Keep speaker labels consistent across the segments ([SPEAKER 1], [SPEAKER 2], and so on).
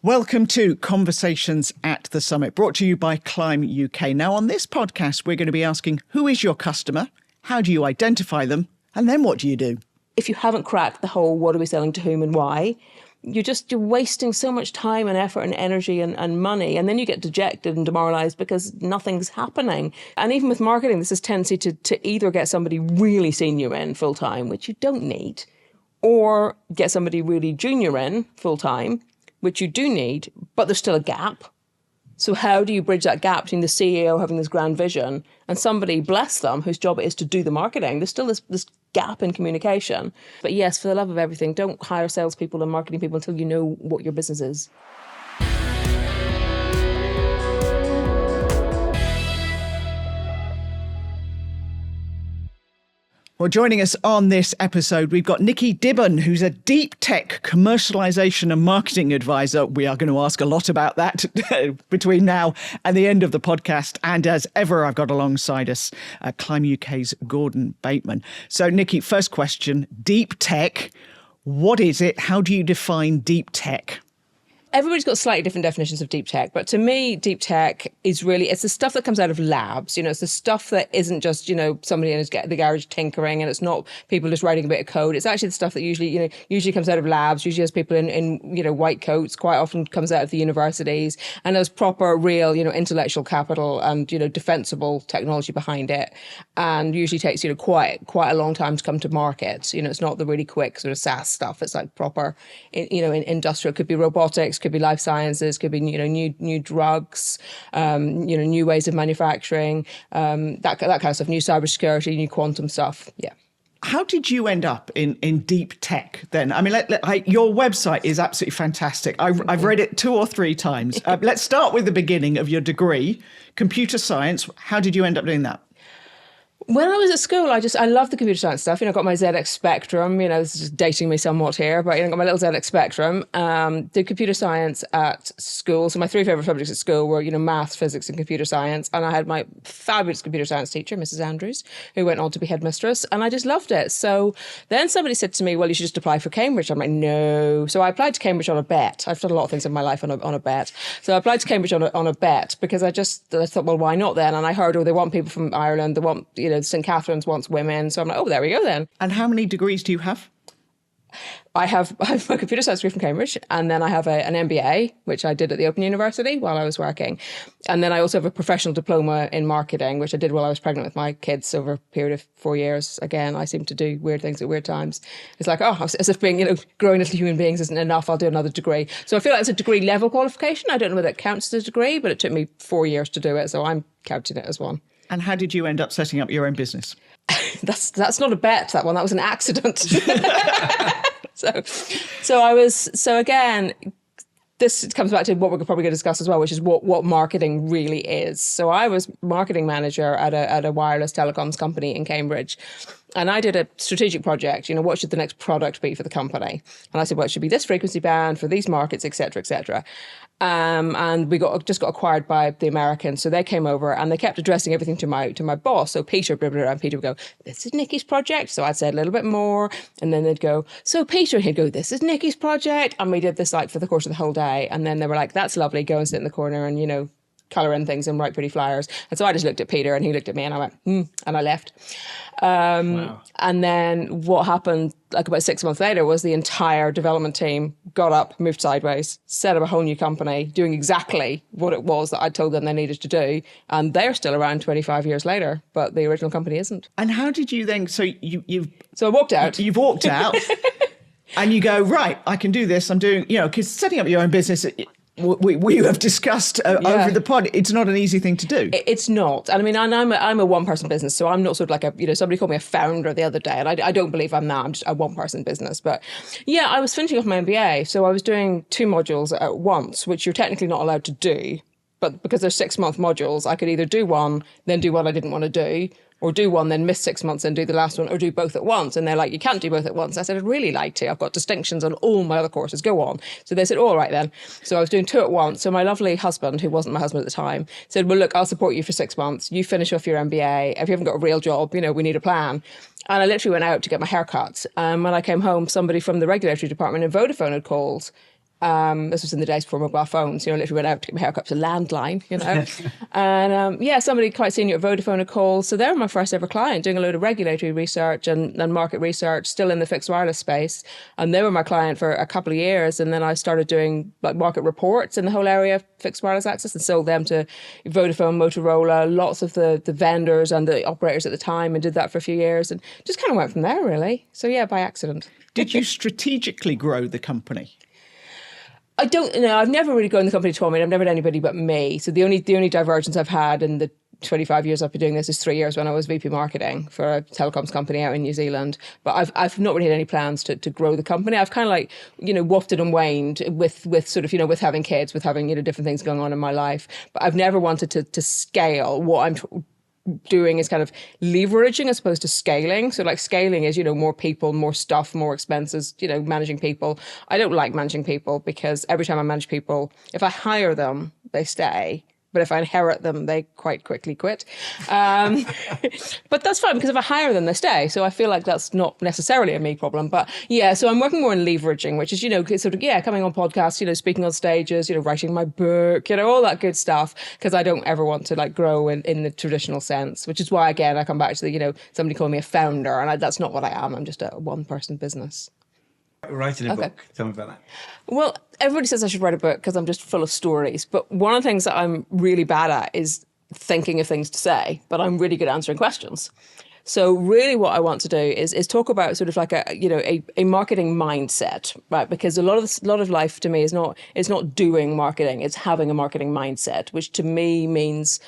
[SPEAKER 1] Welcome to Conversations at the Summit, brought to you by Climb UK. Now, on this podcast, we're going to be asking, who is your customer? How do you identify them? And then what do you do?
[SPEAKER 2] If you haven't cracked the whole what are we selling to whom and why, you're wasting so much time and effort and energy and money. And then you get dejected and demoralized because nothing's happening. And even with marketing, this is tendency to either get somebody really senior in full time, which you don't need, or get somebody really junior in full time, which you do need, but there's still a gap. So how do you bridge that gap between the CEO having this grand vision and somebody, bless them, whose job it is to do the marketing? There's still this gap in communication. But yes, for the love of everything, don't hire salespeople and marketing people until you know what your business is.
[SPEAKER 1] Well, joining us on this episode, we've got Nicky Dibben, who's a Deeptech commercialisation and marketing advisor. We are going to ask a lot about that between now and the end of the podcast. And as ever, I've got alongside us Climb UK's Gordon Bateman. So, Nicky, first question, Deeptech, what is it? How do you define Deeptech?
[SPEAKER 2] Everybody's got slightly different definitions of deep tech, but to me, deep tech is really, it's the stuff that comes out of labs. It's the stuff that isn't just, somebody in the garage tinkering, and it's not people just writing a bit of code. It's actually the stuff that usually comes out of labs, usually has people in white coats, quite often comes out of the universities, and has proper, real, intellectual capital and, defensible technology behind it. And usually takes, quite a long time to come to market. It's not the really quick sort of SaaS stuff. It's like proper, industrial. It could be robotics, could be life sciences, could be new drugs, new ways of manufacturing, that kind of stuff, new cybersecurity, new quantum stuff. Yeah.
[SPEAKER 1] How did you end up in deep tech then? I mean, your website is absolutely fantastic. I've read it 2 or 3 times. Let's start with the beginning of your degree, computer science. How did you end up doing that?
[SPEAKER 2] When I was at school, I loved the computer science stuff. I got my ZX Spectrum, this is just dating me somewhat here, but I got my little ZX Spectrum, did computer science at school. So my 3 favourite subjects at school were, math, physics and computer science. And I had my fabulous computer science teacher, Mrs. Andrews, who went on to be headmistress, and I just loved it. So then somebody said to me, well, you should just apply for Cambridge. I'm like, no. So I applied to Cambridge on a bet. I've done a lot of things in my life on a bet. So I applied to Cambridge on a bet because I thought, well, why not then? And I heard, they want people from Ireland, they want, St. Catherine's wants women. So I'm like, oh, there we go then.
[SPEAKER 1] And how many degrees do you have?
[SPEAKER 2] I have a computer science degree from Cambridge, and then I have an MBA, which I did at the Open University while I was working. And then I also have a professional diploma in marketing, which I did while I was pregnant with my kids over a period of 4 years. Again, I seem to do weird things at weird times. It's like, as if being, growing little human beings isn't enough, I'll do another degree. So I feel like it's a degree level qualification. I don't know whether it counts as a degree, but it took me 4 years to do it. So I'm counting it as one.
[SPEAKER 1] And how did you end up setting up your own business?
[SPEAKER 2] That's not a bet, that one. That was an accident. So again, this comes back to what we're probably going to discuss as well, which is what marketing really is. So I was marketing manager at a wireless telecoms company in Cambridge. And I did a strategic project, what should the next product be for the company? And I said, well, it should be this frequency band for these markets, et cetera, et cetera. And we just got acquired by the Americans. So they came over and they kept addressing everything to my boss. So Peter, blah, blah, blah, and Peter would go, this is Nicky's project. So I'd say a little bit more. And then they'd go, so Peter, and he'd go, this is Nicky's project. And we did this for the course of the whole day. And then they were like, that's lovely. Go and sit in the corner and, colour in things and write pretty flyers. And so I just looked at Peter and he looked at me and I went, and I left. Wow. And then what happened about 6 months later was the entire development team got up, moved sideways, set up a whole new company doing exactly what it was that I told them they needed to do. And they're still around 25 years later, but the original company isn't.
[SPEAKER 1] And how did you then, so
[SPEAKER 2] I walked out.
[SPEAKER 1] You've walked out and you go, right, I can do this. I'm doing, because setting up your own business, we have discussed over the pod, it's not an easy thing to do.
[SPEAKER 2] It's not. And I mean, I'm a one-person business, so I'm not sort of like somebody called me a founder the other day, and I don't believe I'm that. I'm just a one-person business. But yeah, I was finishing off my MBA, so I was doing 2 modules at once, which you're technically not allowed to do. But because they're 6-month modules, I could either do one, then do what I didn't want to do, or do one, then miss 6 months and do the last one, or do both at once. And they're like, you can't do both at once. I said, I'd really like to. I've got distinctions on all my other courses. Go on. So they said, all right then. So I was doing 2 at once. So my lovely husband, who wasn't my husband at the time, said, well, look, I'll support you for 6 months. You finish off your MBA. If you haven't got a real job, we need a plan. And I literally went out to get my hair cut. When I came home, somebody from the regulatory department in Vodafone had called. This was in the days before mobile phones. You know, literally went out to get my haircut to landline, you know. And somebody quite senior at Vodafone had called. So they were my first ever client, doing a load of regulatory research and market research, still in the fixed wireless space. And they were my client for a couple of years. And then I started doing like market reports in the whole area of fixed wireless access and sold them to Vodafone, Motorola, lots of the vendors and the operators at the time, and did that for a few years and just kind of went from there, really. So yeah, by accident.
[SPEAKER 1] Did you strategically grow the company?
[SPEAKER 2] I don't know. I've never really grown the company to 1 million. I've never had anybody but me. So the only divergence I've had in the 25 years I've been doing this is 3 years when I was VP marketing for a telecoms company out in New Zealand. But I've not really had any plans to grow the company. I've kind of like, you know, wafted and waned with sort of, you know, with having kids, with having, you know, different things going on in my life. But I've never wanted to scale. What I'm doing is kind of leveraging as opposed to scaling. So like scaling is, you know, more people, more stuff, more expenses, you know, managing people. I don't like managing people because every time I manage people, if I hire them, they stay. But if I inherit them, they quite quickly quit. But that's fine because if I hire them, they stay. So I feel like that's not necessarily a me problem. But yeah, so I'm working more in leveraging, which is, you know, sort of, yeah, coming on podcasts, you know, speaking on stages, you know, writing my book, you know, all that good stuff. Because I don't ever want to like grow in the traditional sense, which is why, again, I come back to the, you know, somebody calling me a founder. And that's not what I am. I'm just a one-person business.
[SPEAKER 3] Writing a book. Tell me about that.
[SPEAKER 2] Well, everybody says I should write a book because I'm just full of stories. But one of the things that I'm really bad at is thinking of things to say, but I'm really good at answering questions. So really what I want to do is talk about sort of like a marketing mindset, right? Because a lot of life to me is not doing marketing, it's having a marketing mindset, which to me means,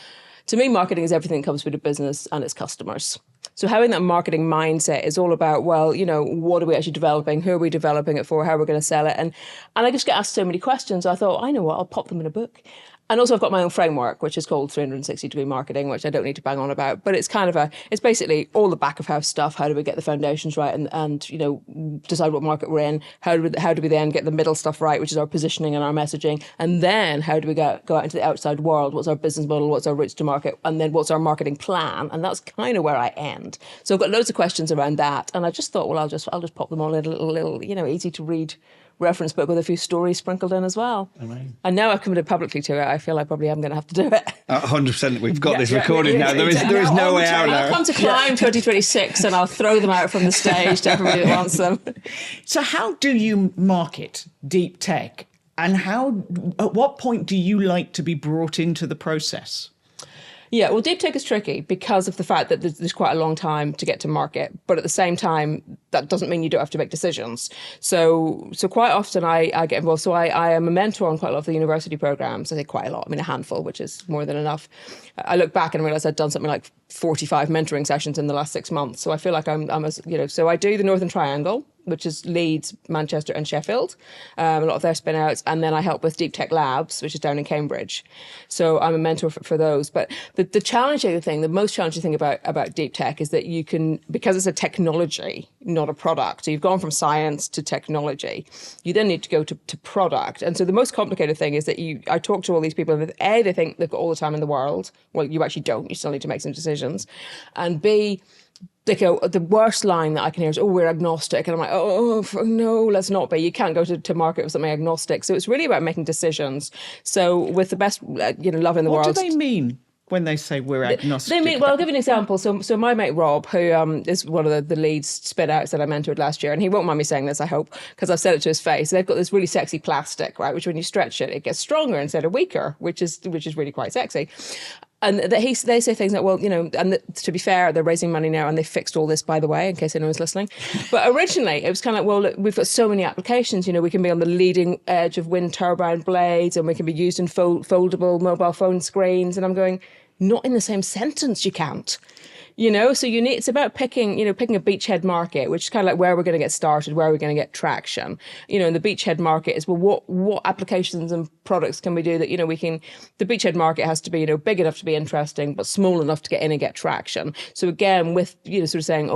[SPEAKER 2] marketing is everything that comes with a business and its customers. So having that marketing mindset is all about, well, you know, what are we actually developing? Who are we developing it for? How are we going to sell it? And I just get asked so many questions. I thought, I know what, I'll pop them in a book. And also I've got my own framework, which is called 360-degree marketing, which I don't need to bang on about. But it's kind of it's basically all the back of house stuff. How do we get the foundations right and you know, decide what market we're in? How do we then get the middle stuff right, which is our positioning and our messaging? And then how do we go out into the outside world? What's our business model? What's our routes to market? And then what's our marketing plan? And that's kind of where I end. So I've got loads of questions around that. And I just thought, well, I'll just pop them all in a little, you know, easy to read reference book with a few stories sprinkled in as well. Amazing. And now I've committed publicly to it, I feel I probably am going to have to do it.
[SPEAKER 3] 100%. We've got this recorded now. There is no way out now.
[SPEAKER 2] I'll come to Climb 2026 and I'll throw them out from the stage to everybody that wants them.
[SPEAKER 1] So how do you market Deeptech? And at what point do you like to be brought into the process?
[SPEAKER 2] Yeah, well, Deeptech is tricky because of the fact that there's quite a long time to get to market. But at the same time, that doesn't mean you don't have to make decisions. So quite often I get involved. So I am a mentor on quite a lot of the university programs. I say quite a lot, I mean a handful, which is more than enough. I look back and realize I've done something like 45 mentoring sessions in the last 6 months. So I feel like I'm as, you know, so I do the Northern Triangle, which is Leeds, Manchester and Sheffield, a lot of their spin outs. And then I help with Deeptech Labs, which is down in Cambridge. So I'm a mentor for those. But the challenging thing, the most challenging thing about Deeptech is that you can, because it's a technology, not a product. So you've gone from science to technology. You then need to go to product. And so the most complicated thing is that I talk to all these people and A, they think they've got all the time in the world. Well, you actually don't. You still need to make some decisions. And B, they go, the worst line that I can hear is, oh, we're agnostic. And I'm like, oh, no, let's not be. You can't go to market with something agnostic. So it's really about making decisions. So with the best, love in the world.
[SPEAKER 1] What do they mean when they say we're agnostic?
[SPEAKER 2] They mean, well, I'll give you an example. So my mate Rob, who is one of the lead spin outs that I mentored last year, and he won't mind me saying this, I hope, because I've said it to his face. They've got this really sexy plastic, right, which when you stretch it, it gets stronger instead of weaker, which is really quite sexy. And they say things like, well, and to be fair, they're raising money now and they fixed all this, by the way, in case anyone's listening. But originally, it was kind of like, well, look, we've got so many applications. We can be on the leading edge of wind turbine blades and we can be used in foldable mobile phone screens. And I'm going, not in the same sentence, you can't. So it's about picking a beachhead market, which is kind of like where we're going to get started, where we're going to get traction. And the beachhead market is, well, what applications and products can we do that, the beachhead market has to be, big enough to be interesting, but small enough to get in and get traction. So again, with, sort of saying,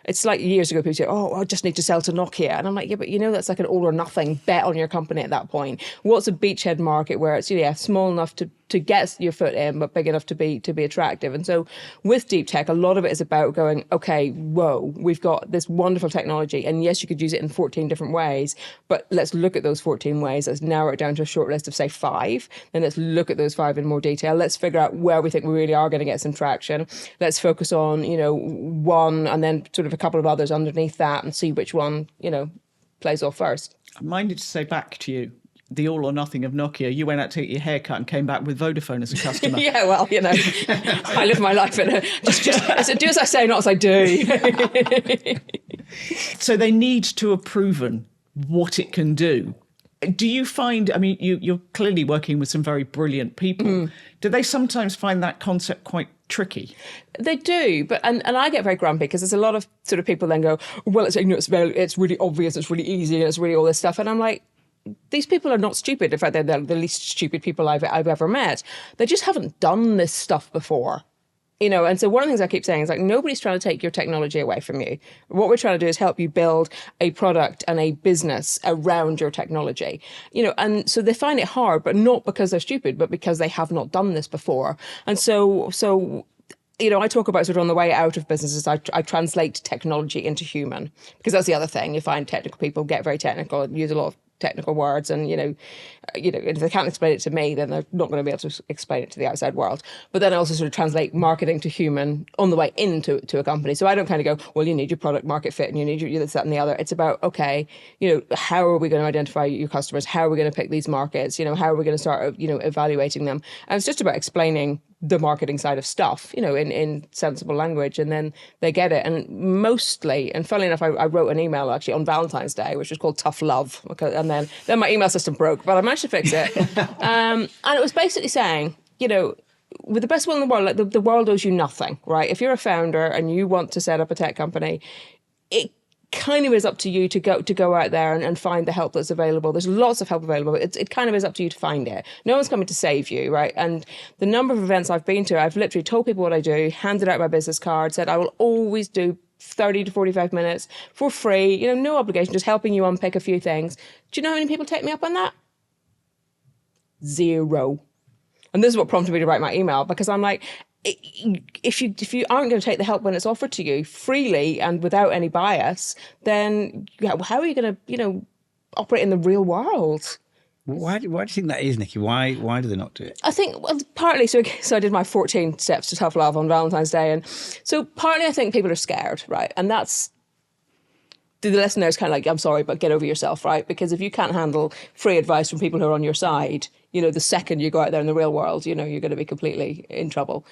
[SPEAKER 2] it's like years ago, people say, oh, I just need to sell to Nokia. And I'm like, yeah, but that's like an all or nothing bet on your company at that point. What's a beachhead market where it's, small enough to to get your foot in, but big enough to be attractive. And so with Deeptech, a lot of it is about going, okay, whoa, we've got this wonderful technology. And yes, you could use it in 14 different ways, but let's look at those 14 ways. Let's narrow it down to a short list of, say, 5. Then let's look at those 5 in more detail. Let's figure out where we think we really are going to get some traction. Let's focus on, one and then sort of a couple of others underneath that and see which one, plays off first.
[SPEAKER 1] I'm minded to say back to you, the all or nothing of Nokia. You went out to get your hair cut and came back with Vodafone as a customer.
[SPEAKER 2] Yeah, well, I live my life just do as I say, not as I do.
[SPEAKER 1] So they need to have proven what it can do. Do you find, you're clearly working with some very brilliant people. Do they sometimes find that concept quite tricky?
[SPEAKER 2] They do, but and I get very grumpy because there's a lot of sort of people then go, well, it's really obvious, it's really easy, and it's really all this stuff. And I'm like, these people are not stupid. In fact, they're the least stupid people I've ever met. They just haven't done this stuff before. And so one of the things I keep saying is, like, nobody's trying to take your technology away from you. What we're trying to do is help you build a product and a business around your technology. And so they find it hard, but not because they're stupid, but because they have not done this before. And so I talk about sort of on the way out of businesses, I translate technology into human, because that's the other thing. You find technical people get very technical and use a lot of technical words, and if they can't explain it to me, then they're not going to be able to explain it to the outside world. But then I also sort of translate marketing to human on the way into a company. So I don't kind of go, well, you need your product market fit and you need your this, that, and the other. It's about, okay, how are we going to identify your customers? How are we going to pick these markets? How are we going to start evaluating them? And it's just about explaining the marketing side of stuff, in sensible language, and then they get it. And mostly, and funnily enough, I wrote an email actually on Valentine's Day, which was called Tough Love, and then my email system broke, but I managed to fix it. And it was basically saying, with the best will in the world, like the world owes you nothing, right? If you're a founder and you want to set up a tech company, it kind of is up to you to go out there and find the help that's available. There's lots of help available. It kind of is up to you to find it. No one's coming to save you, right? And the number of events I've been to, I've literally told people what I do, handed out my business card, said I will always do 30 to 45 minutes for free, no obligation, just helping you unpick a few things. Do you know how many people take me up on that? 0. And this is what prompted me to write my email, because I'm like, if you aren't going to take the help when it's offered to you freely and without any bias, then how are you going to, operate in the real world?
[SPEAKER 3] Why do you think that is, Nicky? Why do they not do it?
[SPEAKER 2] I think, well, partly, so I did my 14 steps to tough love on Valentine's Day. And so partly I think people are scared, right? And that's, the lesson there is kind of like, I'm sorry, but get over yourself, right? Because if you can't handle free advice from people who are on your side, the second you go out there in the real world, you're going to be completely in trouble.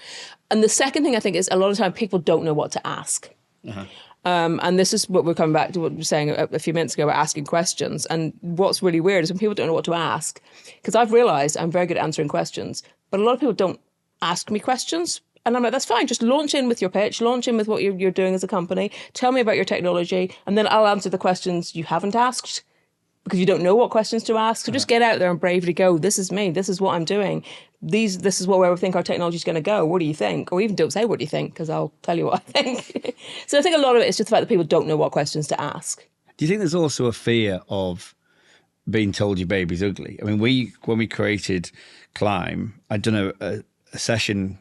[SPEAKER 2] And the second thing I think is, a lot of time people don't know what to ask. Uh-huh. And this is what we're coming back to what we were saying a few minutes ago about asking questions. And what's really weird is when people don't know what to ask, because I've realized I'm very good at answering questions, but a lot of people don't ask me questions. And I'm like, that's fine. Just launch in with your pitch, launch in with what you're doing as a company. Tell me about your technology, and then I'll answer the questions you haven't asked, because you don't know what questions to ask. So just get out there and bravely go, this is me, this is what I'm doing. This is where we think our technology is going to go. What do you think? Or even don't say what do you think, because I'll tell you what I think. So I think a lot of it is just the fact that people don't know what questions to ask.
[SPEAKER 3] Do you think there's also a fear of being told your baby's ugly? I mean, when we created Climb, I'd done a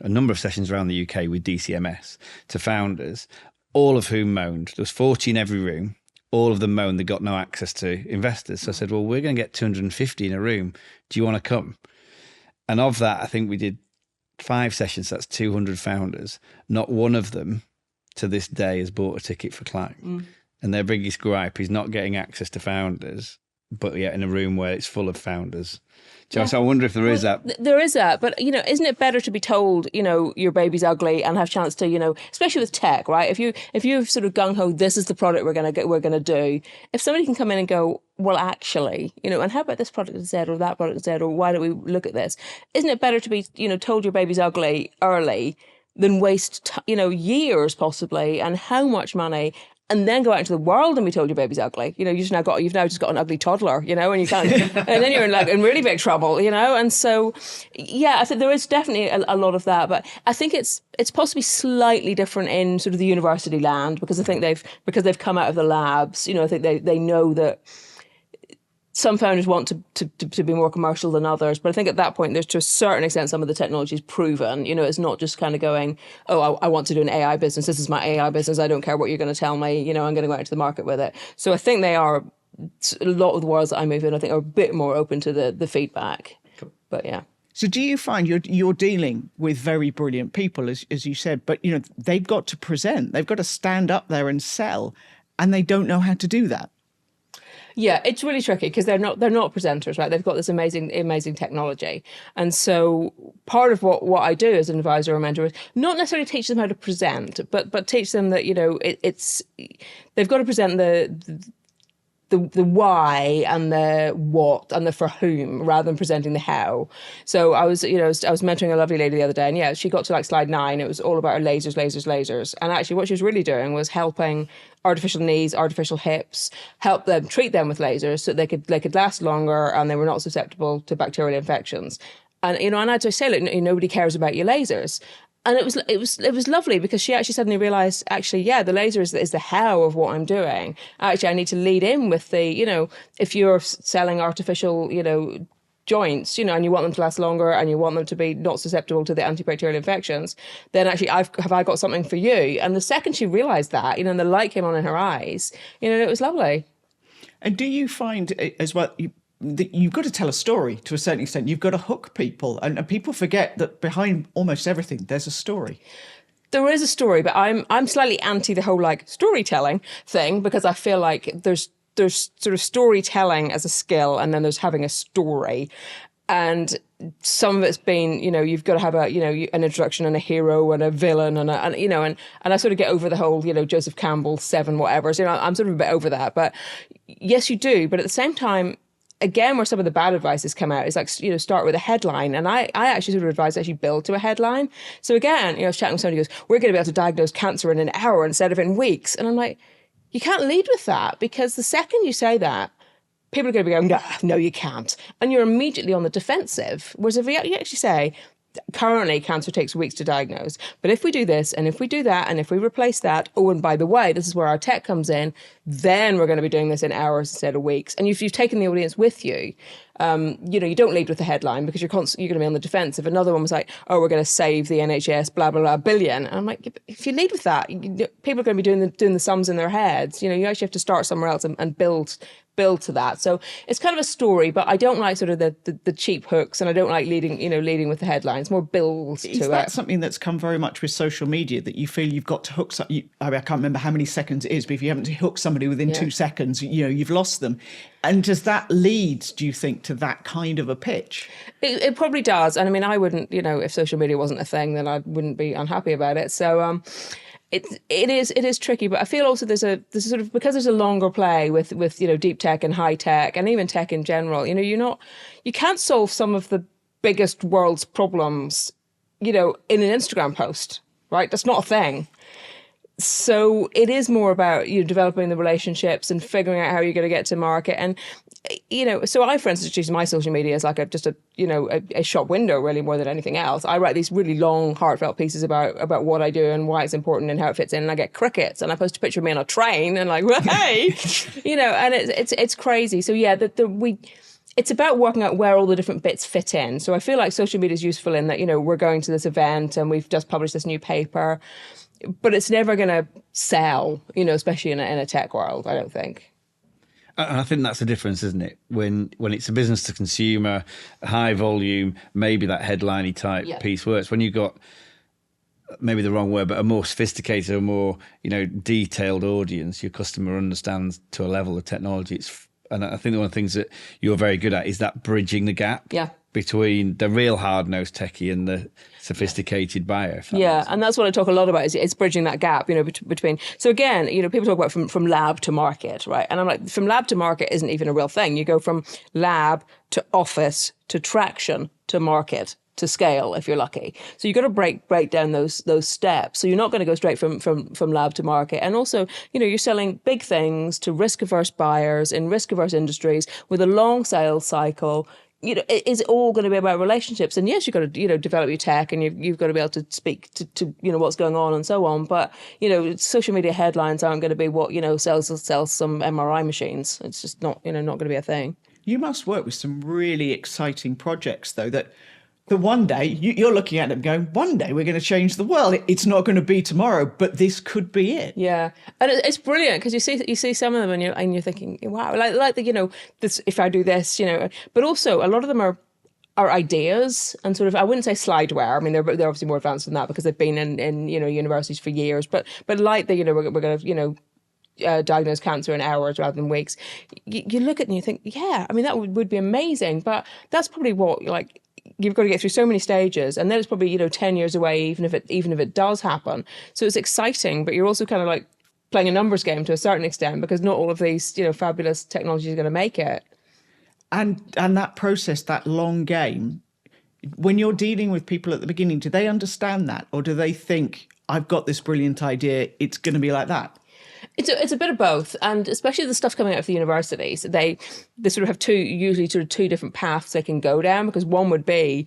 [SPEAKER 3] number of sessions around the UK with DCMS to founders, all of whom moaned. There was 40 in every room. All of them moaned they got no access to investors. So I said, well, we're going to get 250 in a room. Do you want to come? And of that, I think we did 5 sessions. That's 200 founders. Not one of them to this day has bought a ticket for Climb. And their biggest gripe is not getting access to founders, but yet in a room where it's full of founders. So I wonder if there is that.
[SPEAKER 2] There is that, but isn't it better to be told, your baby's ugly and have a chance to, especially with tech, right? If you're sort of gung ho, this is the product we're going to do. If somebody can come in and go, well, actually, and how about this product instead, or that product instead, or why don't we look at this? Isn't it better to be, told your baby's ugly early than waste, years possibly, and how much money, and then go out into the world and be told your baby's ugly? You've now just got an ugly toddler, and you can't, and then you're in really big trouble, And so, yeah, I think there is definitely a lot of that, but I think it's possibly slightly different in sort of the university land, because I think they've come out of the labs. I think they know that some founders want to be more commercial than others, but I think at that point, there's to a certain extent some of the technology is proven. It's not just kind of going, oh, I want to do an AI business. This is my AI business. I don't care what you're going to tell me. I'm going to go out into the market with it. So I think they are, a lot of the worlds that I move in, I think are a bit more open to the feedback. But yeah.
[SPEAKER 1] So do you find you're dealing with very brilliant people, as you said, but they've got to present, they've got to stand up there and sell, and they don't know how to do that?
[SPEAKER 2] Yeah, it's really tricky because they're not presenters, right? They've got this amazing technology. And so part of what I do as an advisor or mentor is not necessarily teach them how to present, but teach them that, they've got to present the why and the what and the for whom rather than presenting the how. So I was mentoring a lovely lady the other day, and yeah, she got to like slide 9. It was all about her lasers. And actually what she was really doing was helping artificial knees, artificial hips, help them treat them with lasers so they could last longer and they were not susceptible to bacterial infections. And, and I had to say, look, nobody cares about your lasers. And it was lovely because she actually suddenly realized, actually, yeah, the laser is the how of what I'm doing. Actually, I need to lead in with the, if you're selling artificial, joints, and you want them to last longer and you want them to be not susceptible to the antibacterial infections, then actually have I got something for you? And the second she realized that, and the light came on in her eyes, it was lovely.
[SPEAKER 1] And do you find as well, you've got to tell a story to a certain extent. You've got to hook people, and people forget that behind almost everything there's a story.
[SPEAKER 2] There is a story, but I'm slightly anti the whole like storytelling thing, because I feel like there's sort of storytelling as a skill, and then there's having a story. And some of it's been, you've got to have an introduction and a hero and a villain and I sort of get over the whole, Joseph Campbell 7 whatever. So, I'm sort of a bit over that. But yes, you do. But at the same time, again, where some of the bad advice has come out is like, start with a headline. And I actually sort of advise actually build to a headline. So again, I was chatting with somebody who goes, we're going to be able to diagnose cancer in an hour instead of in weeks. And I'm like, you can't lead with that, because the second you say that, people are going to be going, no, you can't. And you're immediately on the defensive. Whereas if you actually say, currently cancer takes weeks to diagnose, but if we do this and if we do that and if we replace that, oh, and by the way, this is where our tech comes in, then we're going to be doing this in hours instead of weeks. And if you've taken the audience with you, you don't lead with the headline because you're going to be on the defensive. Another one was like, oh, we're going to save the NHS, blah, blah, blah, billion. And I'm like, if you lead with that, people are going to be doing the sums in their heads. You actually have to start somewhere else and build to that. So it's kind of a story, but I don't like sort of the cheap hooks, and I don't like leading with the headlines. More build to it.
[SPEAKER 1] Is that something that's come very much with social media, that you feel you've got to hook I can't remember how many seconds it is, but if you haven't hooked somebody within 2 seconds, you've lost them. And does that lead, do you think, to that kind of a pitch?
[SPEAKER 2] It probably does. And I mean, I wouldn't, if social media wasn't a thing, then I wouldn't be unhappy about it. So it is tricky, but I feel also there's a sort of, because there's a longer play with deep tech and high tech and even tech in general. You can't solve some of the biggest world's problems, in an Instagram post, right? That's not a thing. So it is more about developing the relationships and figuring out how you're going to get to market. And so I, for instance, use my social media as like a shop window, really, more than anything else. I write these really long, heartfelt pieces about what I do and why it's important and how it fits in. And I get crickets, and I post a picture of me on a train and like, well, hey, and it's crazy. So yeah, it's about working out where all the different bits fit in. So I feel like social media is useful in that, we're going to this event and we've just published this new paper, but it's never going to sell, especially in a tech world, I don't think.
[SPEAKER 3] And I think that's the difference, isn't it? When it's a business to consumer, high volume, maybe that headliney type piece works. When you've got, maybe the wrong word, but a more sophisticated, a more detailed audience, your customer understands to a level of technology. And I think one of the things that you're very good at is that bridging the gap between the real hard-nosed techie and the sophisticated buyer.
[SPEAKER 2] And that's what I talk a lot about, is it's bridging that gap, between. So again, people talk about from lab to market, right? And I'm like, from lab to market isn't even a real thing. You go from lab to office to traction to market to scale, if you're lucky. So you've got to break down those steps. So you're not going to go straight from lab to market. And also, you're selling big things to risk-averse buyers in risk-averse industries with a long sales cycle. It's all going to be about relationships. And yes, you've got to, develop your tech, and you've got to be able to speak to what's going on and so on. But, social media headlines aren't going to be what, sells some MRI machines. It's just not, not going to be a thing.
[SPEAKER 1] You must work with some really exciting projects, though, that one day you're looking at them going, one day we're going to change the world. It's not going to be tomorrow, but this could be it.
[SPEAKER 2] Yeah, and it's brilliant because you see some of them and you're thinking, wow, like the, this, if I do this, but also a lot of them are ideas and sort of, I wouldn't say slideware. I mean, they're obviously more advanced than that because they've been in universities for years. But like the we're going to diagnose cancer in hours rather than weeks. You look at it and you think, yeah, I mean that would be amazing. But that's probably what you've got to get through so many stages, and then it's probably 10 years away, even if it does happen. So it's exciting, but you're also kind of like playing a numbers game to a certain extent because not all of these fabulous technologies are going to make it.
[SPEAKER 1] And that process, that long game, when you're dealing with people at the beginning, do they understand that, or do they think, I've got this brilliant idea, it's going to be like that?
[SPEAKER 2] It's a bit of both, and especially the stuff coming out of the universities, they sort of have two different paths they can go down, because one would be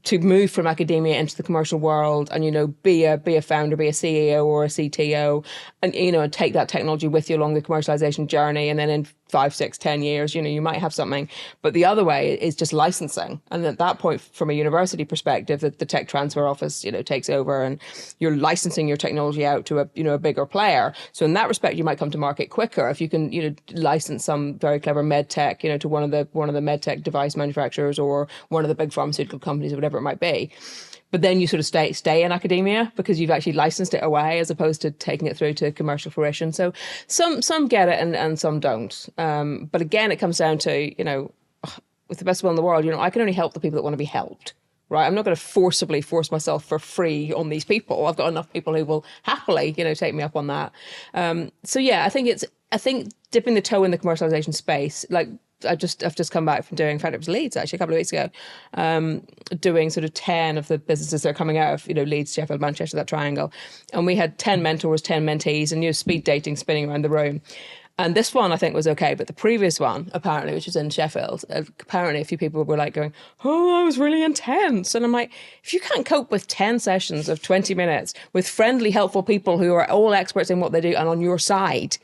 [SPEAKER 2] to move from academia into the commercial world and be a founder, be a CEO or a CTO, and take that technology with you along the commercialization journey, and then in 5, 6, 10 years, you might have something. But the other way is just licensing. And at that point, from a university perspective, the tech transfer office, takes over and you're licensing your technology out to a bigger player. So in that respect, you might come to market quicker if you can, license some very clever med tech, to one of the med tech device manufacturers or one of the big pharmaceutical companies or whatever it might be. But then you sort of stay in academia because you've actually licensed it away as opposed to taking it through to commercial fruition. So some get it and some don't. But again, it comes down to, with the best will in the world, I can only help the people that want to be helped. Right? I'm not going to forcibly force myself for free on these people. I've got enough people who will happily, take me up on that. So yeah, I think dipping the toe in the commercialization space, like I've just come back from doing, in fact, it was Leeds actually a couple of weeks ago, doing sort of 10 of the businesses that are coming out of, Leeds, Sheffield, Manchester, that triangle. And we had 10 mentors, 10 mentees, and speed dating spinning around the room. And this one I think was okay, but the previous one, apparently, which was in Sheffield, apparently a few people were like going, oh, that was really intense. And I'm like, if you can't cope with 10 sessions of 20 minutes with friendly, helpful people who are all experts in what they do and on your side,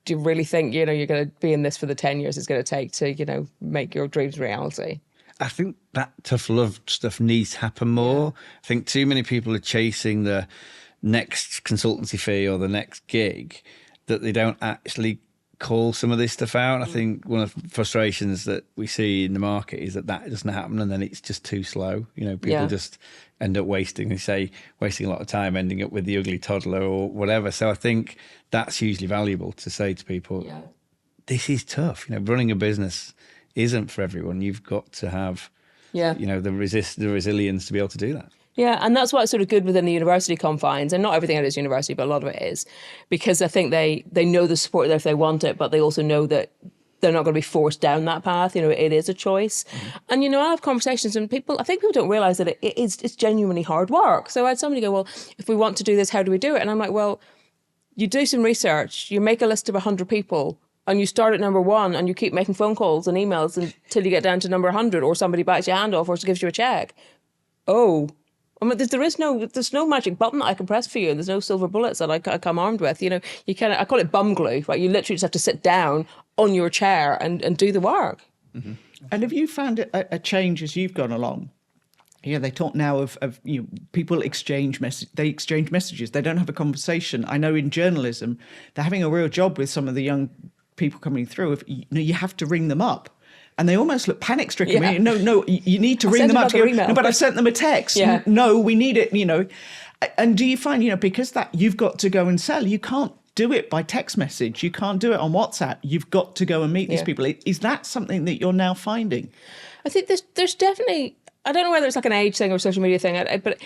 [SPEAKER 2] do you really think, you're going to be in this for the 10 years it's going to take to, make your dreams reality?
[SPEAKER 3] I think that tough love stuff needs to happen more. Yeah. I think too many people are chasing the next consultancy fee or the next gig that they don't actually call some of this stuff out. I think one of the frustrations that we see in the market is that doesn't happen, and then it's just too slow. People just end up wasting a lot of time, ending up with the ugly toddler or whatever. So I think that's hugely valuable to say to people, this is tough. Running a business isn't for everyone. You've got to have, the resilience to be able to do that.
[SPEAKER 2] Yeah, and that's why it's sort of good within the university confines, and not everything at is university, but a lot of it is, because I think they know the support there if they want it, but they also know that they're not going to be forced down that path. It is a choice. Mm-hmm. And, I have conversations and I think people don't realise that it's genuinely hard work. So I had somebody go, well, if we want to do this, how do we do it? And I'm like, well, you do some research, you make a list of 100 people, and you start at number 1 and you keep making phone calls and emails until you get down to number 100, or somebody bites your hand off or gives you a check. Oh, I mean, there's no magic button that I can press for you. There's no silver bullets that I come armed with. You I call it bum glue, right? You literally just have to sit down on your chair and do the work.
[SPEAKER 1] Mm-hmm. And have you found a change as you've gone along? They talk now of people exchange messages. They don't have a conversation. I know in journalism, they're having a real job with some of the young people coming through. You have to ring them up. And they almost look panic-stricken.
[SPEAKER 2] Yeah.
[SPEAKER 1] No, you need to ring them up. No, but I sent them a text.
[SPEAKER 2] Yeah.
[SPEAKER 1] No, we need it, And do you find, because that you've got to go and sell, you can't do it by text message. You can't do it on WhatsApp. You've got to go and meet these people. Is that something that you're now finding?
[SPEAKER 2] I think there's definitely, I don't know whether it's like an age thing or a social media thing, but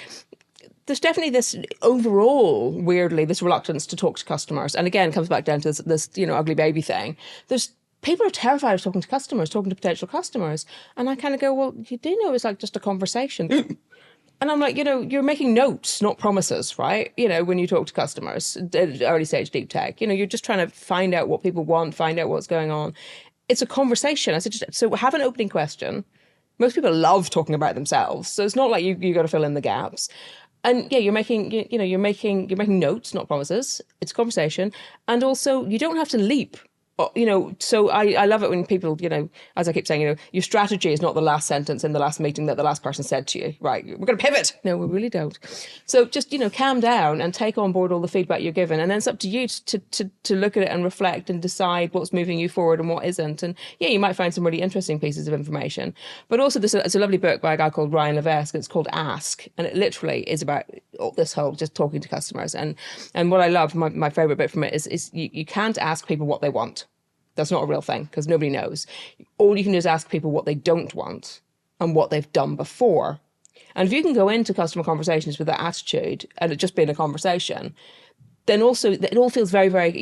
[SPEAKER 2] there's definitely this overall, weirdly, this reluctance to talk to customers. And again, it comes back down to this ugly baby thing. People are terrified of talking to potential customers. And I kind of go, well, you do know it's like just a conversation. And I'm like, you're making notes, not promises, right? When you talk to customers, early stage deep tech, you're just trying to find out what people want, find out what's going on. It's a conversation. I said, so have an opening question. Most people love talking about themselves. So it's not like you got to fill in the gaps. And you're making notes, not promises. It's a conversation. And also you don't have to leap So I love it when people, as I keep saying, your strategy is not the last sentence in the last meeting that the last person said to you, right? We're going to pivot. No, we really don't. So just, calm down and take on board all the feedback you're given. And then it's up to you to look at it and reflect and decide what's moving you forward and what isn't. And yeah, you might find some really interesting pieces of information. But also it's a lovely book by a guy called Ryan Levesque. It's called Ask. And it literally is about this whole just talking to customers. And what I love, my favorite bit from it is you can't ask people what they want. That's not a real thing because nobody knows. All you can do is ask people what they don't want and what they've done before. And if you can go into customer conversations with that attitude and it just being a conversation, then also it all feels very, very,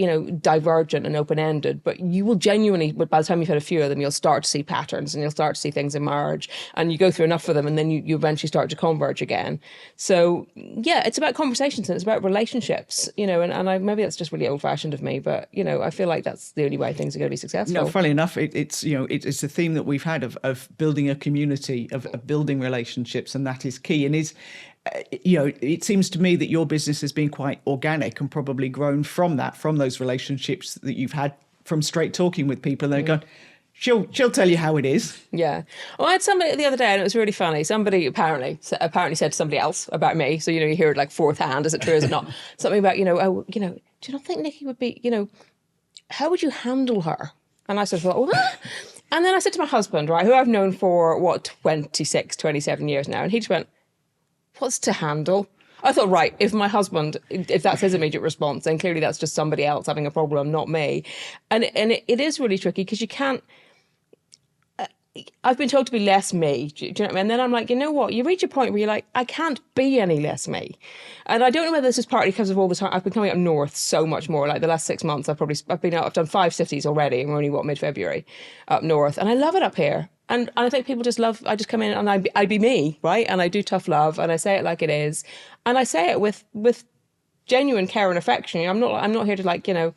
[SPEAKER 2] divergent and open-ended. But you will genuinely, by the time you've had a few of them, you'll start to see patterns and you'll start to see things emerge. And you go through enough of them and then you eventually start to converge again. So, yeah, it's about conversations and it's about relationships, and maybe that's just really old-fashioned of me, but, I feel like that's the only way things are going to be successful.
[SPEAKER 1] No, funnily enough, it's a theme that we've had of building a community, of building relationships, and that is key. And it seems to me that your business has been quite organic and probably grown from those relationships that you've had from straight talking with people. And they're going, she'll tell you how it is.
[SPEAKER 2] Yeah. Well, I had somebody the other day, and it was really funny. Somebody apparently said to somebody else about me. So, you hear it like fourth hand. Is it true? Is it not? Something about, do you not think Nicky would be, how would you handle her? And I sort of thought, what? And then I said to my husband, right, who I've known for 26, 27 years now. And he just went, what's to handle? I thought, right, if that's his immediate response, then clearly that's just somebody else having a problem, not me. And it is really tricky because you can't, I've been told to be less me. Do you know what I mean? And then I'm like, you know what? You reach a point where you're like, I can't be any less me. And I don't know whether this is partly because of all the time I've been coming up north so much more. Like the last 6 months, I've done 5 cities already, and we're only mid-February up north, and I love it up here. And I think people just love. I just come in and I be me, right? And I do tough love, and I say it like it is, and I say it with genuine care and affection. I'm not here to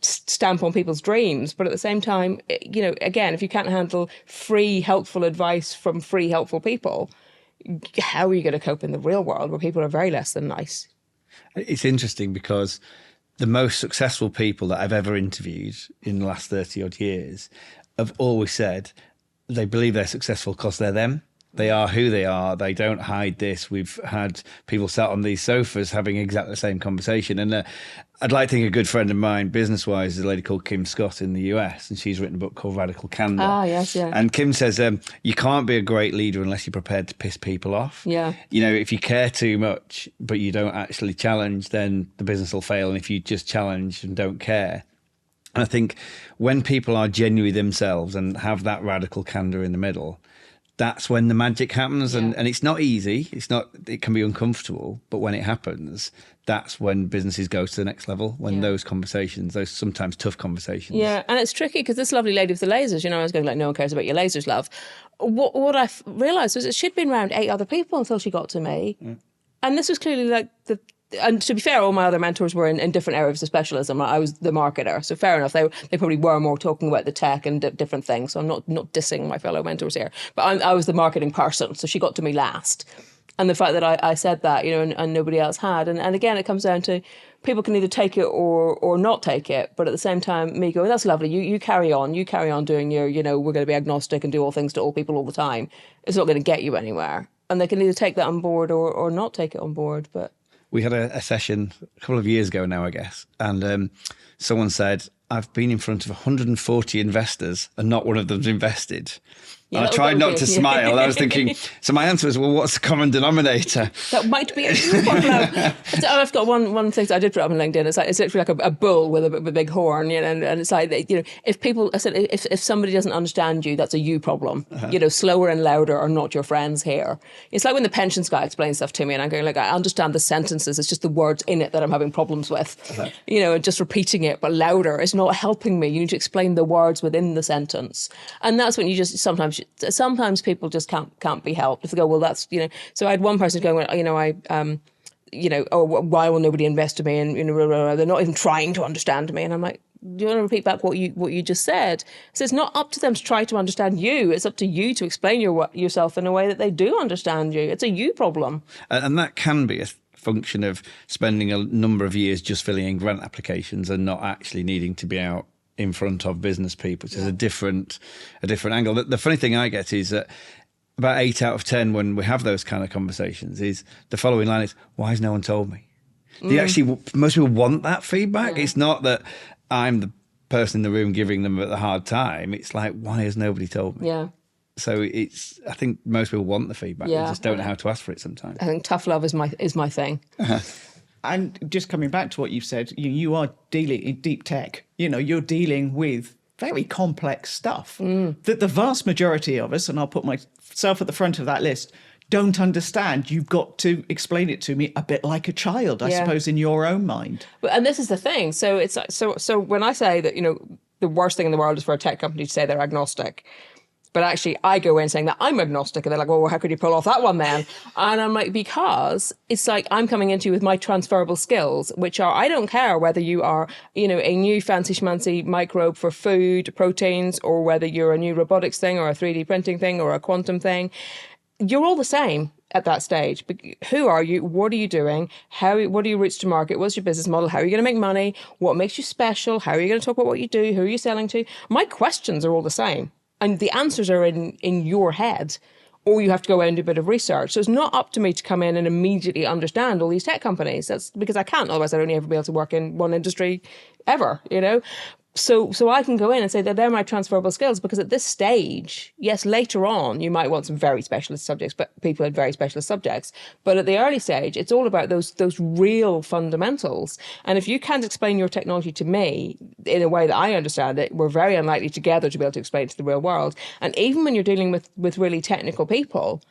[SPEAKER 2] stamp on people's dreams. But at the same time, again, if you can't handle free, helpful advice from free, helpful people, how are you going to cope in the real world where people are very less than nice?
[SPEAKER 3] It's interesting because the most successful people that I've ever interviewed in the last 30 odd years have always said they believe they're successful because they're them. They are who they are. They don't hide this. We've had people sat on these sofas having exactly the same conversation. And I'd like to think a good friend of mine, business-wise, is a lady called Kim Scott in the US, and she's written a book called Radical Candor.
[SPEAKER 2] Ah, yes, yeah.
[SPEAKER 3] And Kim says, you can't be a great leader unless you're prepared to piss people off.
[SPEAKER 2] Yeah.
[SPEAKER 3] If you care too much, but you don't actually challenge, then the business will fail. And if you just challenge and don't care. And I think when people are genuinely themselves and have that radical candor in the middle, that's when the magic happens. And it's not easy. It can be uncomfortable. But when it happens, that's when businesses go to the next level, when those conversations, those sometimes tough conversations.
[SPEAKER 2] Yeah, and it's tricky because this lovely lady with the lasers, I was going like, no one cares about your lasers, love. What I realised was that she'd been around 8 other people until she got to me. Mm. And this was clearly like and to be fair, all my other mentors were in different areas of specialism. I was the marketer, so fair enough. They probably were more talking about the tech and different things. So I'm not dissing my fellow mentors here, but I was the marketing person. So she got to me last, and the fact that I said that, and nobody else had, and again, it comes down to people can either take it or not take it. But at the same time, me going, that's lovely. You carry on doing your, we're going to be agnostic and do all things to all people all the time. It's not going to get you anywhere, and they can either take that on board or not take it on board, but.
[SPEAKER 3] We had a session a couple of years ago now, I guess, and someone said, I've been in front of 140 investors and not one of them's invested. I tried not to smile. I was thinking, so my answer was, well, what's the common denominator?
[SPEAKER 2] That might be a problem. I've got one thing that I did put up on LinkedIn. It's literally like a bull with a big horn, and it's like, if people, I said, if somebody doesn't understand you, that's a you problem. Uh-huh. Slower and louder are not your friends here. It's like when the pensions guy explains stuff to me and I'm going like, I understand the sentences. It's just the words in it that I'm having problems with. Uh-huh. And just repeating it, but louder is not helping me. You need to explain the words within the sentence. And that's when you just sometimes people just can't be helped. If they go, well, that's, so I had one person going, why will nobody invest in me? And, they're not even trying to understand me. And I'm like, do you want to repeat back what you just said? So it's not up to them to try to understand you. It's up to you to explain yourself in a way that they do understand you. It's a you problem.
[SPEAKER 3] And that can be a function of spending a number of years just filling in grant applications and not actually needing to be out in front of business people, which is a different angle. The funny thing I get is that about 8 out of 10 when we have those kind of conversations is the following line is, why has no one told me? Most people want that feedback. It's not that I'm the person in the room giving them the hard time. It's like, why has nobody told me?
[SPEAKER 2] Yeah.
[SPEAKER 3] So I think most people want the feedback. They just don't know how to ask for it sometimes.
[SPEAKER 2] I think tough love is my thing.
[SPEAKER 1] And just coming back to what you've said, you are dealing in deep tech. You're dealing with very complex stuff that the vast majority of us, and I'll put myself at the front of that list, don't understand. You've got to explain it to me a bit like a child, I suppose, in your own mind.
[SPEAKER 2] And this is the thing. So it's so when I say that, the worst thing in the world is for a tech company to say they're agnostic. But actually, I go in saying that I'm agnostic, and they're like, well, how could you pull off that one then? And I'm like, because it's like I'm coming into you with my transferable skills, which are, I don't care whether you are, a new fancy schmancy microbe for food, proteins, or whether you're a new robotics thing or a 3D printing thing or a quantum thing. You're all the same at that stage. But who are you? What are you doing? What are your routes to market? What's your business model? How are you going to make money? What makes you special? How are you going to talk about what you do? Who are you selling to? My questions are all the same. And the answers are in your head, or you have to go out and do a bit of research. So it's not up to me to come in and immediately understand all these tech companies. That's because I can't. Otherwise, I'd only ever be able to work in one industry ever, So I can go in and say that they're my transferable skills, because at this stage, yes, later on, you might want some very specialist subjects, but people had very specialist subjects. But at the early stage, it's all about those real fundamentals. And if you can't explain your technology to me in a way that I understand it, we're very unlikely together to be able to explain it to the real world. And even when you're dealing with really technical people,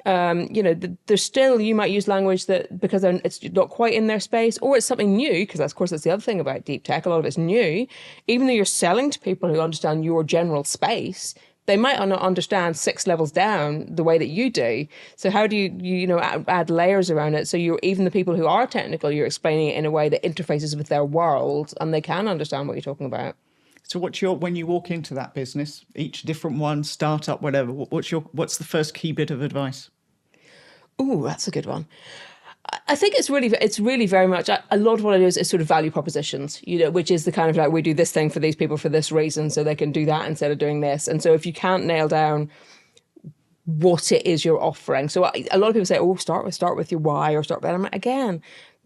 [SPEAKER 2] there's still, you might use language that because it's not quite in their space, or it's something new, because of course that's the other thing about deep tech. A lot of it's new. Even though you're selling to people who understand your general space, they might not understand 6 levels down the way that you do. So how do you add layers around it? So even the people who are technical, you're explaining it in a way that interfaces with their world, and they can understand what you're talking about.
[SPEAKER 1] So when you walk into that business, each different one, startup, whatever, what's the first key bit of advice?
[SPEAKER 2] Oh, that's a good one. I think it's really very much, a lot of what I do is sort of value propositions, which is the kind of like, we do this thing for these people for this reason, so they can do that instead of doing this. And so if you can't nail down what it is you're offering. So a lot of people say, oh, start with your why, or start with, and again,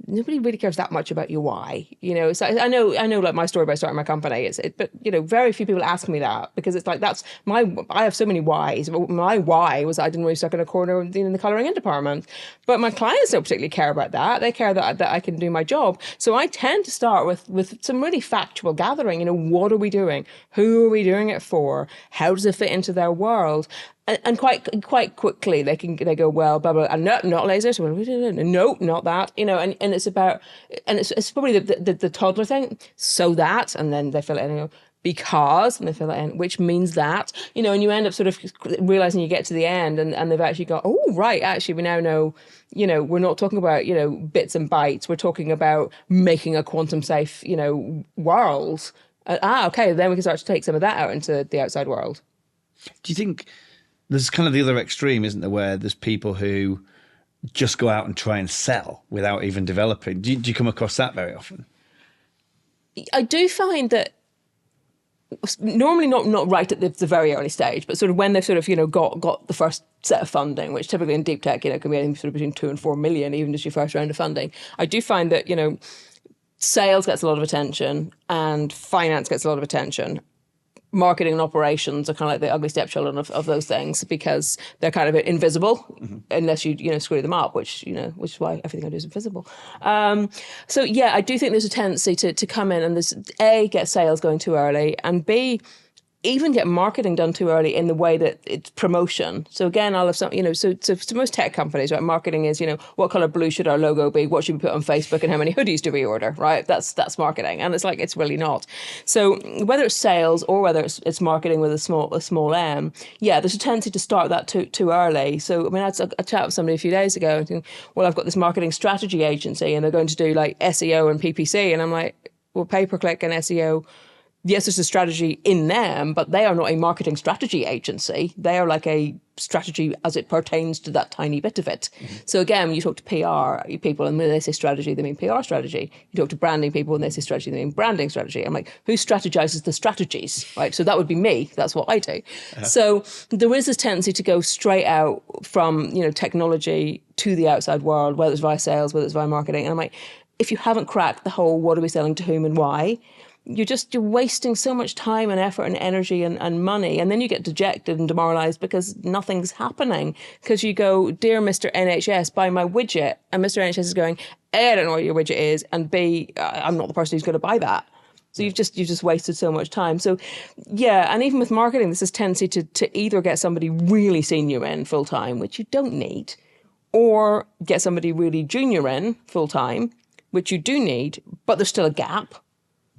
[SPEAKER 2] nobody really cares that much about your why, So I know, like my story about starting my company. But very few people ask me that, because it's like I have so many whys. My why was I didn't really stuck in a corner in the colouring in department. But my clients don't particularly care about that. They care that I can do my job. So I tend to start with some really factual gathering. What are we doing? Who are we doing it for? How does it fit into their world? And quite quickly they go, well, blah, blah, and no, not lasers. No, not that. And it's about, and it's probably the toddler thing. So that, and then they fill it in. Because, and they fill it in, which means that, and you end up sort of realizing you get to the end, and they've actually got, oh, right, actually we now know, we're not talking about, bits and bytes. We're talking about making a quantum safe, world. Okay, then we can start to take some of that out into the outside world.
[SPEAKER 3] Do you think there's kind of the other extreme, isn't there, where there's people who just go out and try and sell without even developing? Do you come across that very often?
[SPEAKER 2] I do find that normally not right at the very early stage, but sort of when they've sort of, got the first set of funding, which typically in deep tech, can be anything sort of between 2 and 4 million, even just your first round of funding. I do find that, sales gets a lot of attention and finance gets a lot of attention. Marketing and operations are kind of like the ugly stepchildren of those things, because they're kind of invisible unless you screw them up, which is why everything I do is invisible. So yeah, I do think there's a tendency to come in and there's A, get sales going too early, and B, even get marketing done too early in the way that it's promotion. So again, I'll have some, so to most tech companies, right, marketing is, what color blue should our logo be? What should we put on Facebook? And how many hoodies do we order, right? That's marketing. And it's like, it's really not. So whether it's sales or whether it's marketing with a small M, yeah, there's a tendency to start that too early. So, I had a chat with somebody a few days ago and thinking, well, I've got this marketing strategy agency and they're going to do like SEO and PPC. And I'm like, well, pay-per-click and SEO, yes, there's a strategy in them, but they are not a marketing strategy agency. They are like a strategy as it pertains to that tiny bit of it. So again, when you talk to PR people and when they say strategy, they mean PR strategy. You talk to branding people and they say strategy, they mean branding strategy. I'm like, who strategizes the strategies, right? So that would be me. That's what I do. So there is this tendency to go straight out from, technology to the outside world, whether it's via sales, whether it's via marketing. And I'm like, if you haven't cracked the whole what are we selling to whom and why, you're wasting so much time and effort and energy and money. And then you get dejected and demoralized because nothing's happening. Because you go, dear Mr. NHS, buy my widget. And Mr. NHS is going, A, I don't know what your widget is. And B, I'm not the person who's going to buy that. So you've just wasted so much time. So yeah, and even with marketing, there's this tendency to either get somebody really senior in full time, which you don't need, or get somebody really junior in full time, which you do need, but there's still a gap.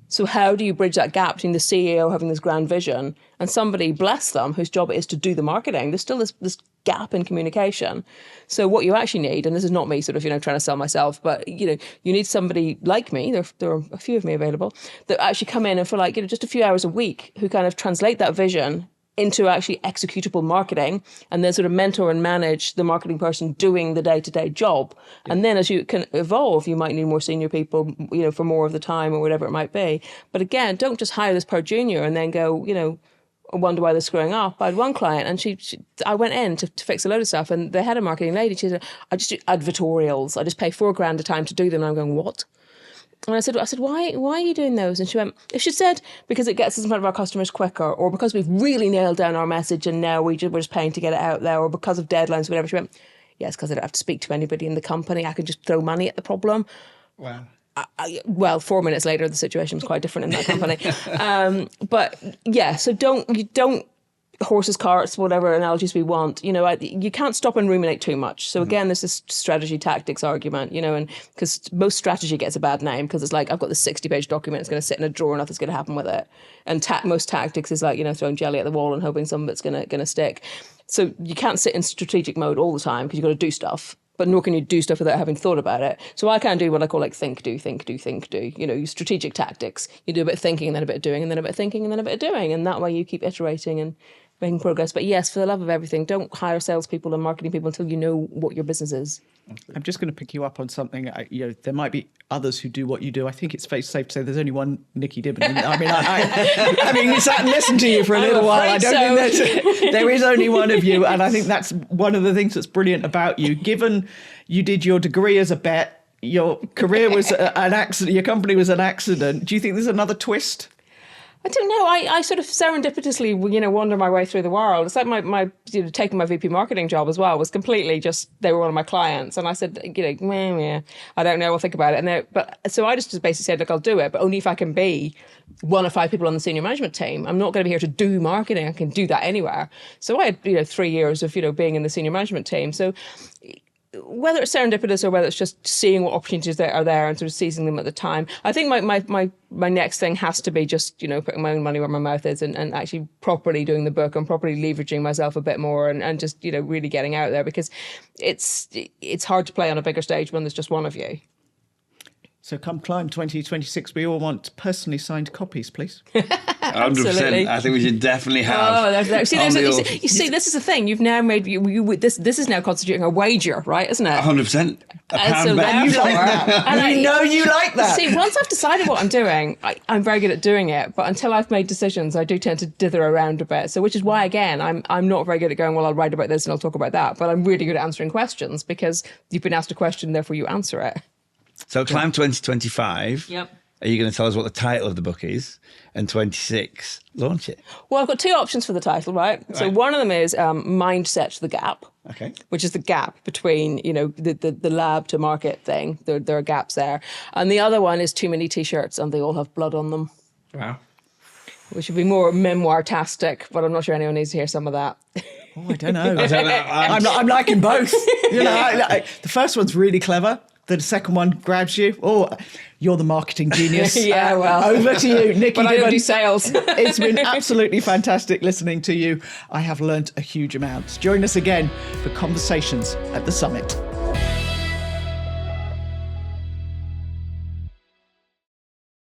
[SPEAKER 2] So how do you bridge that gap between the CEO having this grand vision and somebody, bless them, whose job it is to do the marketing? There's still this gap in communication. So what you actually need, and this is not me sort of, trying to sell myself, but, you need somebody like me, there are a few of me available, that actually come in and for just a few hours a week who kind of translate that vision into actually executable marketing, and then sort of mentor and manage the marketing person doing the day-to-day job. Yeah. And then as you can evolve, you might need more senior people, for more of the time or whatever it might be. But again, don't just hire this per junior and then go, wonder why they're screwing up. I had one client and I went in to fix a load of stuff, and they had a marketing lady. She said, I just do advertorials. I just pay $4,000 a time to do them. And I'm going, what? And I said, why are you doing those? And she went, if she said, because it gets us in front of our customers quicker, or because we've really nailed down our message and now we're just paying to get it out there, or because of deadlines, whatever. She went, yes, because I don't have to speak to anybody in the company. I can just throw money at the problem.
[SPEAKER 3] Wow.
[SPEAKER 2] Well, 4 minutes later, the situation was quite different in that company. But yeah, so don't horses, carts, whatever analogies we want, you can't stop and ruminate too much. So again, there's this strategy tactics argument, and because most strategy gets a bad name because it's like, I've got this 60-page document, it's going to sit in a drawer, nothing's going to happen with it. And most tactics is like, throwing jelly at the wall and hoping some of it's going to stick. So you can't sit in strategic mode all the time because you've got to do stuff. But nor can you do stuff without having thought about it. So I can do what I call think, do. Strategic tactics. You do a bit of thinking and then a bit of doing and then a bit of thinking and then a bit of doing. And that way you keep iterating and making progress. But yes, for the love of everything, don't hire salespeople and marketing people until you know what your business is.
[SPEAKER 1] I'm just going to pick you up on something. There might be others who do what you do. I think it's safe to say there's only one Nicky Dibben. I mean, we sat and listened to you for a little while. I don't think there is only one of you. And I think that's one of the things that's brilliant about you. Given you did your degree as a bet, your career was an accident, your company was an accident. Do you think there's another twist?
[SPEAKER 2] I don't know. I sort of serendipitously, wander my way through the world. It's like my taking my VP marketing job as well was completely just, they were one of my clients. And I said, meh, I don't know, I'll think about it. So I just basically said, look, I'll do it, but only if I can be one of 5 people on the senior management team. I'm not going to be here to do marketing. I can do that anywhere. So I had, 3 years of, being in the senior management team. So whether it's serendipitous or whether it's just seeing what opportunities there are there and sort of seizing them at the time, I think my next thing has to be just, putting my own money where my mouth is and actually properly doing the book and properly leveraging myself a bit more and just, really getting out there, because it's hard to play on a bigger stage when there's just one of you.
[SPEAKER 1] So come Climb 2026, we all want personally signed copies, please.
[SPEAKER 3] 100%. I think we should definitely have.
[SPEAKER 2] You see, this is the thing. You've now made this is now constituting a wager, right? Isn't it?
[SPEAKER 3] 100%.
[SPEAKER 1] And you like that. And you like that.
[SPEAKER 2] See, once I've decided what I'm doing, I'm very good at doing it. But until I've made decisions, I do tend to dither around a bit. So, which is why, again, I'm not very good at going, well, I'll write about this and I'll talk about that. But I'm really good at answering questions because you've been asked a question, therefore you answer it.
[SPEAKER 3] So Climb 2025.
[SPEAKER 2] Yep.
[SPEAKER 3] Are you going to tell us what the title of the book is? And 26, launch it.
[SPEAKER 2] Well, I've got 2 options for the title, right? So one of them is Mindset the Gap.
[SPEAKER 3] Okay.
[SPEAKER 2] Which is the gap between, the lab to market thing. There are gaps there. And the other one is Too Many T-shirts and they all have blood on them.
[SPEAKER 3] Wow.
[SPEAKER 2] Which would be more memoir-tastic, but I'm not sure anyone needs to hear some of that.
[SPEAKER 1] Oh, I don't know. I'm liking both. The first one's really clever. The second one grabs you. Oh, you're the marketing genius.
[SPEAKER 2] Yeah, well.
[SPEAKER 1] Over to you, Nicky Dibben.
[SPEAKER 2] But I don't do sales.
[SPEAKER 1] It's been absolutely fantastic listening to you. I have learnt a huge amount. Join us again for Conversations at the Summit.